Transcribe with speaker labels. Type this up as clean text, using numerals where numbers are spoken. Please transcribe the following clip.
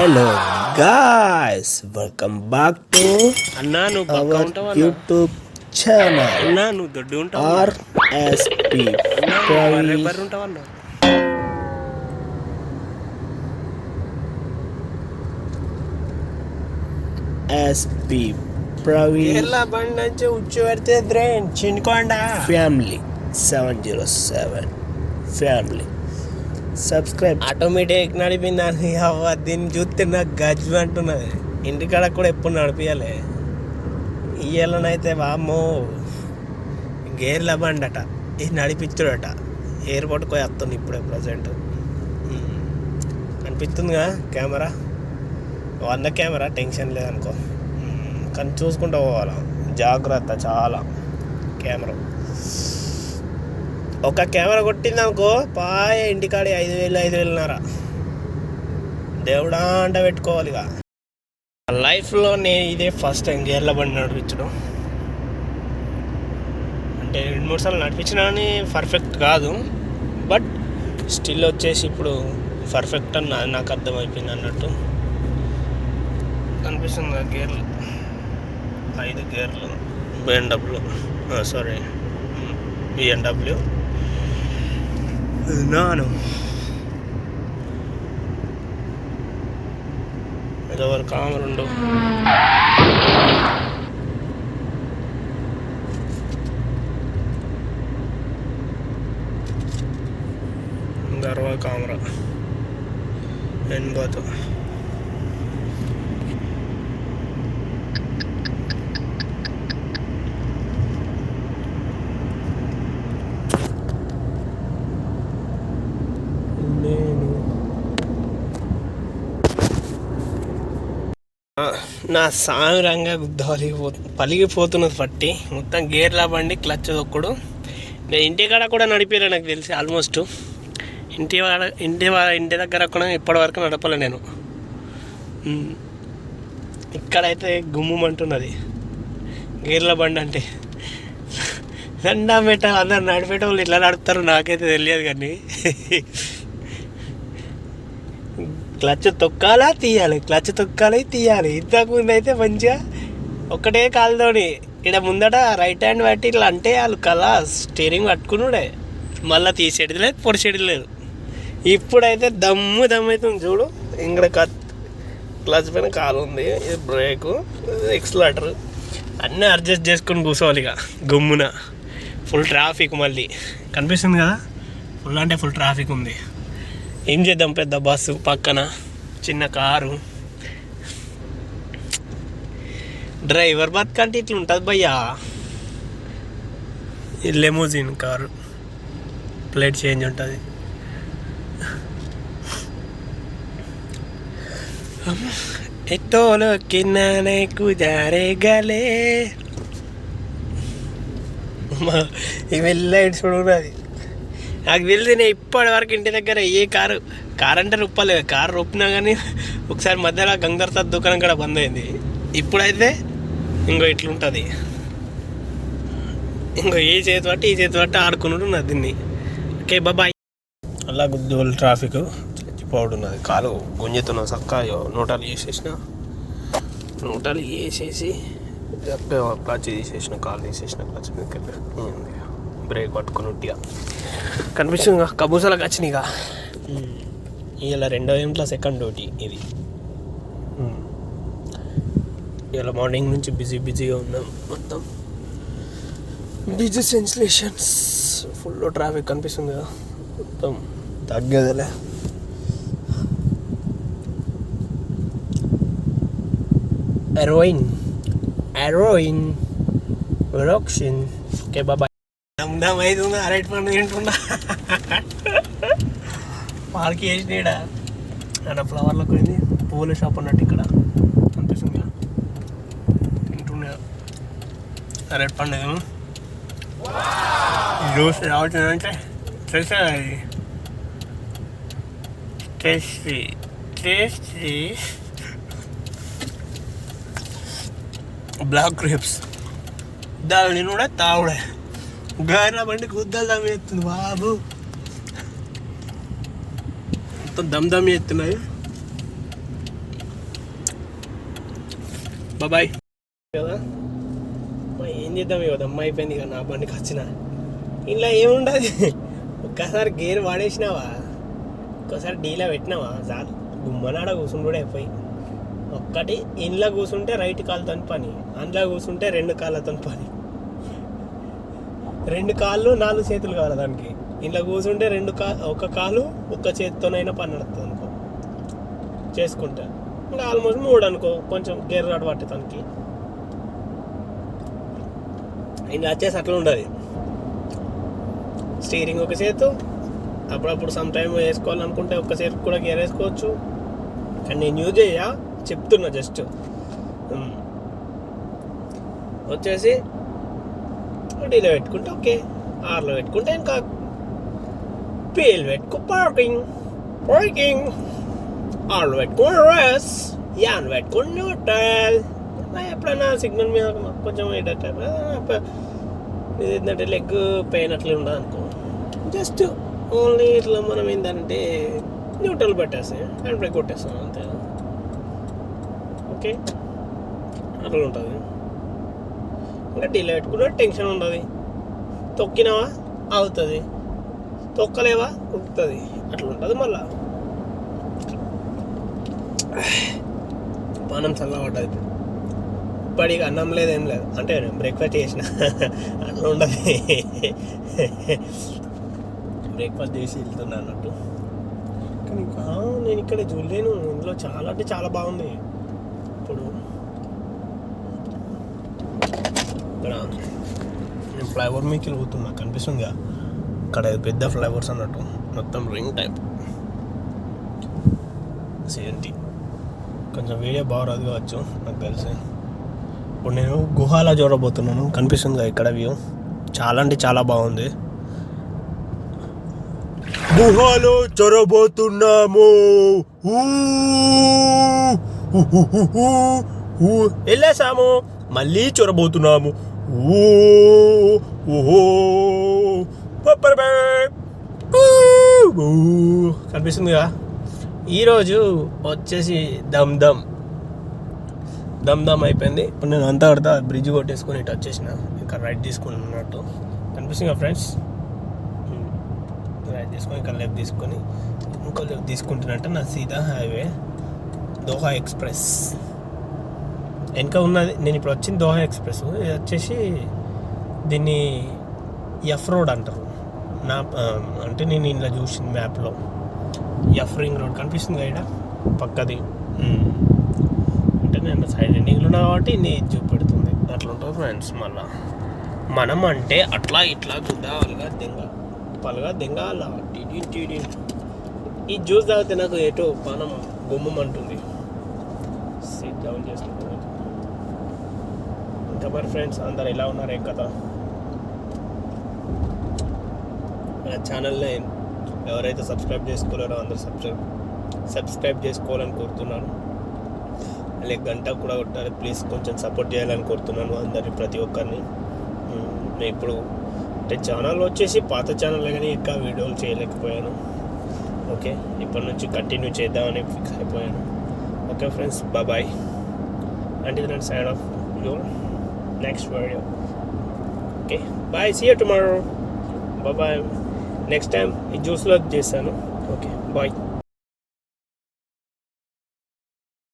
Speaker 1: Hello guys, welcome back to our YouTube channel RSP Praveen. SP Praveen Family 707 Family. Subscribe
Speaker 2: automatic నడిపిందని దీన్ని చూస్తే నాకు గజ్జు అంటున్నది. ఇంటికాడ కూడా ఎప్పుడు నడిపించాలి. ఇయ్యాలనైతే వామ్మో గేర్ల బండి అట, ఇది నడిపించుడట. ఎయిర్పోర్ట్ పోయి వస్తుంది ఇప్పుడే ప్రజెంట్. కనిపిస్తుందిగా కెమెరా, 100 కెమెరా, టెన్షన్ లేదనుకో. కానీ చూసుకుంటూ పోవాలి, జాగ్రత్త చాలా. కెమెరా ఒక కెమెరా కొట్టిందనుకో పాయ ఇంటికాడి 5,000-5,500 దేవుడా అంట పెట్టుకోవాలి. ఇక లైఫ్లో నేను ఇదే ఫస్ట్ టైం గేర్ల బండి నడిపించడం. అంటే 2-3 సార్లు నడిపించినా కానీ పర్ఫెక్ట్ కాదు, బట్ స్టిల్ వచ్చేసి ఇప్పుడు పర్ఫెక్ట్ అని నాకు అర్థమైపోయింది అన్నట్టు అనిపిస్తుంది. గేర్లు 5 గేర్లు BMW నాను ఎవరు కామరుండు గర్వ కామరా ఎన్బోతు నా సామిరంగా పలిగిపోతున్నది పట్టి మొత్తం గేర్ల బండి, క్లచ్ దొక్కుడు. నేను ఇంటికాడ కూడా నడిపేలే నాకు తెలిసి. ఆల్మోస్ట్ ఇంటి దగ్గర కూడా ఇప్పటివరకు నడపలే నేను. ఇక్కడైతే గుమ్మంటున్నది గేర్ల బండి అంటే. దండం పెట్టాలి, అందరు నడిపేట వాళ్ళు ఇట్లా నడుపుతారు నాకైతే తెలియదు. కానీ క్లచ్ తొక్కాలా తీయాలి, క్లచ్ తొక్కాలి తీయాలి. ఇంతకుముందు అయితే మంచిగా ఒక్కటే కాలుతోని ఇక్కడ ముందట రైట్ హ్యాండ్ బట్టి ఇట్లా అంటే వాళ్ళు కలా స్టీరింగ్ పట్టుకున్నాడే, మళ్ళీ తీసేది లేదు, పొడిచేది లేదు. ఇప్పుడైతే దమ్ము అవుతుంది చూడు. ఇక్కడ క్లచ్ పైన కాలు ఉంది, ఇది బ్రేకు, ఎక్స్లేటర్ అన్నీ అడ్జస్ట్ చేసుకొని కూర్చోవాలి. ఇక గమ్మున ఫుల్ ట్రాఫిక్ మళ్ళీ కనిపిస్తుంది కదా, ఫుల్ అంటే ఫుల్ ట్రాఫిక్ ఉంది. ఏం చేద్దాం, పెద్ద బస్సు పక్కన చిన్న కారు. డ్రైవర్ బతుకంటే ఇట్లా ఉంటుంది భయ్యా. లెమోజిన్ కారు, ప్లేట్ చేంజ్ ఉంటుంది. ఎట్టోలో కిన్నానే కుజారే గలే ఈ వెళ్ళి చూడదు. నాకు తెలిసి నేను ఇప్పటి వరకు ఇంటి దగ్గర ఏ కారు అంటే రొప్పలేదు. కారు రొప్పినా కానీ ఒకసారి మధ్యలో గంగర్తా దుకాణం కూడా బంద్ అయింది. ఇప్పుడైతే ఇంకో ఇట్లుంటుంది, ఇంకో ఈ చేతి పట్టి ఆడుకున్నట్టు ఉన్నది దీన్ని. ఓకే బాబాయ్. అలా గుద్దులు ట్రాఫిక్ చచ్చిపోవడం ఉన్నది. కాలు గుంజుతున్నా చక్క నూటలు వేసేసి క్లచ్ తీసేసిన, కాలు తీసేసిన, క్లచ్ బ్రేక్ పట్టుకుని ఉట్టిగా కనిపిస్తుంది. కబూసాలకు వచ్చినాయిగా. ఇలా 2వ ఇంట్లో సెకండ్ డ్యూటీ ఇది. ఇలా మార్నింగ్ నుంచి బిజీగా ఉన్నాం. మొత్తం బిజీ సెన్సేషన్స్, ఫుల్ ట్రాఫిక్ కనిపిస్తుంది కదా, మొత్తం తగ్గేదిలే. హెరోయిన్ రాక్సిన్. ఓకే బాబాయ్. దమ్ అవుతుంది, అరటి పండు తింటున్నా. పాలకి వేసినాడా అక్కడ ఫ్లవర్లో పోయింది, పువ్వుల షాప్ అన్నట్టు ఇక్కడ కనిపిస్తుంది. తింటున్నా అరటి పండు. జ్యూస్ రావచ్చిందంటే తెలుసా, టేస్టీ బ్లాక్ గ్రేప్స్. దాన్ని కూడా తావుడే గేర్ల బండి గుద్దలు దమ్ ఎత్తుంది బాబు. మొత్తం దమ్ ఎత్తున్నాయి. బాయ్ కదా ఏం చేద్దాం ఇక దమ్మ అయిపోయింది ఇక నా బండికి వచ్చిన ఇలా ఏముండదు ఒక్కసారి గేర్ వాడేసినావా ఒక్కసారి డీలా పెట్టినావా చాలు గుమ్మనాడ కూర్చుంటే అయిపోయి ఒక్కటి ఇంట్లో కూర్చుంటే రైట్ కాలుతో పని అందులో కూర్చుంటే 2 కాళ్ళతో పని 2 కాళ్ళు 4 చేతులు కావాలి దానికి ఇంట్లో కూర్చుంటే ఒక కాలు ఒక్క చేతితోనైనా పని నడుస్తుంది అనుకో చేసుకుంటా ఇంకా ఆల్మోస్ట్ 3 అనుకో కొంచెం గేర్ రాడు పట్టేదానికి ఇంకా వచ్చేసి అట్లా ఉండదు స్టీరింగ్ ఒక చేతు అప్పుడప్పుడు సమ్ టైం వేసుకోవాలనుకుంటే ఒక్క చేతి కూడా గేర్ వేసుకోవచ్చు కానీ నేను యూజ్ చేయ చెప్తున్నా జస్ట్ వచ్చేసి డీలో పెట్టుకుంటే ఓకే ఆర్లో పెట్టుకుంటే ఇంకా పీల్ పెట్టుకో పార్కింగ్ ఆర్లో పెట్టుకుని రెస్ యాన్ పెట్టుకుని న్యూట్రల్ ఎప్పుడైనా సిగ్నల్ మీద కొంచెం ఏంటంటే లెగ్ పెయిన్ అట్లా ఉండదు అనుకో జస్ట్ ఓన్లీ ఇట్లా మనం ఏంటంటే న్యూట్రల్ పెట్టేసి హ్యాండ్ బ్రేక్ కొట్టేస్తాం అంతే ఓకే అట్లా ఉంటుంది ఇంకా డీలే పెట్టుకుంటే టెన్షన్ ఉండదు తొక్కినావా అవుతుంది తొక్కలేవా ఉడుతుంది అట్లా ఉంటుంది మళ్ళా పానం చల్లబడ్డది ఇప్పటికి అన్నం లేదు ఏం లేదు అంటే బ్రేక్ఫాస్ట్ చేసిన అట్లా ఉండదు బ్రేక్ఫాస్ట్ చేసి వెళ్తున్నా అన్నట్టు కానీ నేను ఇక్కడ చూడలేను ఇందులో చాలా అంటే చాలా బాగుంది ఇప్పుడు ఇక్కడ నేను ఫ్లైఓవర్ మీకు వెళ్ళిపోతున్నా కనిపిస్తుంది ఇక్కడ పెద్ద ఫ్లైఓవర్స్ అన్నట్టు మొత్తం రింగ్ టైప్ సేంటి కొంచెం వీడియో బాగా రాదు కావచ్చు నాకు తెలిసి ఇప్పుడు నేను గుహాలో చూడబోతున్నాను కనిపిస్తుంది ఇక్కడ వ్యూ చాలా అంటే చాలా బాగుంది గుహాలో చొరబోతున్నాము వెళ్ళేసాము మళ్ళీ చొరబోతున్నాము కనిపిస్తుందిగా ఈరోజు వచ్చేసి దమ్ దమ్ అయిపోయింది ఇప్పుడు నేను అంతా కడతా బ్రిడ్జ్ కొట్టేసుకొని ఇటు వచ్చేసిన ఇక్కడ రైట్ తీసుకున్నట్టు కనిపిస్తుంది ఫ్రెండ్స్ రైట్ తీసుకొని ఇక్కడ లెఫ్ట్ తీసుకొని ఇంకో లెఫ్ట్ తీసుకుంటున్నట్టు నా సీదా హైవే దోహా ఎక్స్ప్రెస్ వెనక ఉన్నది నేను ఇప్పుడు వచ్చింది దోహా ఎక్స్ప్రెస్ ఇది వచ్చేసి దీన్ని ఎఫ్ రోడ్ అంటారు నా అంటే నేను ఇలా చూసిన మ్యాప్లో ఎఫ్ రింగ్ రోడ్ కనిపిస్తుంది ఇక్కడ పక్కది అంటే నేను సైడ్ ఎండింగ్లో ఉన్నా కాబట్టి నీ చూపెడుతుంది అట్లా ఉంటుంది ఫ్రెండ్స్ మళ్ళా మనం అంటే అట్లా ఇట్లా గుద్దాలుగా దెంగాల టీడీ ఈ జ్యూస్ తాగితే నాకు ఏటో పానం గుమ్మమంటుంది సీట్ డౌన్ చేసుకుంటున్నాను ఇంకా మరి ఫ్రెండ్స్ అందరు ఎలా ఉన్నారు ఏం కదా మన ఛానల్ని ఎవరైతే సబ్స్క్రైబ్ చేసుకోలేరో అందరూ సబ్స్క్రైబ్ చేసుకోవాలని కోరుతున్నాను అలాగే గంట కూడా కొట్టాలి ప్లీజ్ కొంచెం సపోర్ట్ చేయాలని కోరుతున్నాను అందరినీ ప్రతి ఒక్కరిని నేను ఇప్పుడు అంటే ఛానల్ వచ్చేసి పాత ఛానల్ కానీ ఇంకా వీడియోలు చేయలేకపోయాను ఓకే ఇప్పటి నుంచి కంటిన్యూ చేద్దామని ఫిక్స్ అయిపోయాను ఓకే ఫ్రెండ్స్ బాయ్ అంటే నేను side of your next video okay bye see you tomorrow bye next time ఈ జ్యూస్లో చేశాను ఓకే బాయ్